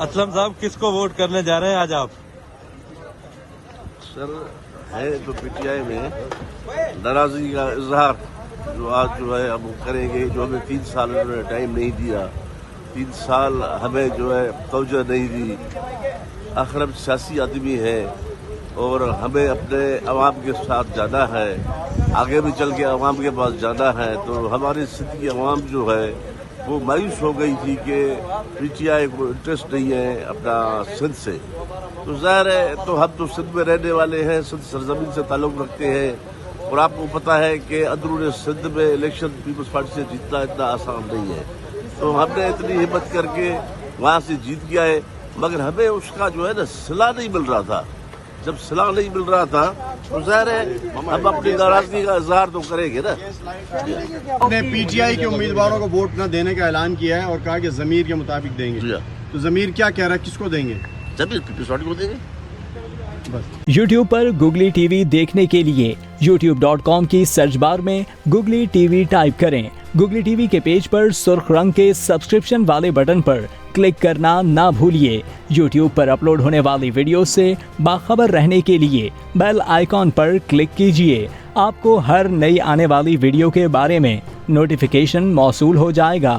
اسلم صاحب کس کو ووٹ کرنے جا رہے ہیں آج آپ؟ سر ہے تو پی ٹی آئی میں ناراضگی کا اظہار جو آج جو ہے ہم کریں گے. جو ہمیں 3 سال انہوں نے ٹائم نہیں دیا, 3 سال ہمیں جو ہے توجہ نہیں دی. آخر ہم سیاسی آدمی ہیں اور ہمیں اپنے عوام کے ساتھ جانا ہے, آگے بھی چل کے عوام کے پاس جانا ہے. تو ہماری سندھ کی عوام جو ہے وہ مایوس ہو گئی تھی کہ پی ٹی آئی کو انٹرسٹ نہیں ہے اپنا سندھ سے. تو ظاہر ہے تو ہم تو سندھ میں رہنے والے ہیں, سندھ سرزمین سے تعلق رکھتے ہیں, اور آپ کو پتہ ہے کہ اندرون سندھ میں الیکشن پیپلز پارٹی سے جیتنا اتنا آسان نہیں ہے. تو ہم نے اتنی ہمت کر کے وہاں سے جیت گیا ہے, مگر ہمیں اس کا جو ہے نا صلاح نہیں مل رہا تھا. جب صلاح نہیں مل رہا تھا تو ظاہر ہے ہم اپنی ناراضگی کا اظہار تو کریں گے نا. نے پی ٹی آئی کے امیدواروں کو ووٹ نہ دینے کا اعلان کیا ہے اور کہا کہ ضمیر کے مطابق دیں گے. تو ضمیر کیا کہہ رہا ہے, کس کو دیں گے؟ جب پیپلز پارٹی کو دیں گے. یوٹیوب پر گوگلی ٹی وی دیکھنے کے لیے youtube.com کی سرچ بار میں گوگلی ٹی وی ٹائپ کریں. گوگلی ٹی وی کے پیج پر سرخ رنگ کے سبسکرپشن والے بٹن پر کلک کرنا نہ بھولیے. یوٹیوب پر اپلوڈ ہونے والی ویڈیو سے باخبر رہنے کے لیے بیل آئیکن پر کلک کیجیے. آپ کو ہر نئی آنے والی ویڈیو کے بارے میں نوٹیفیکیشن موصول ہو جائے گا.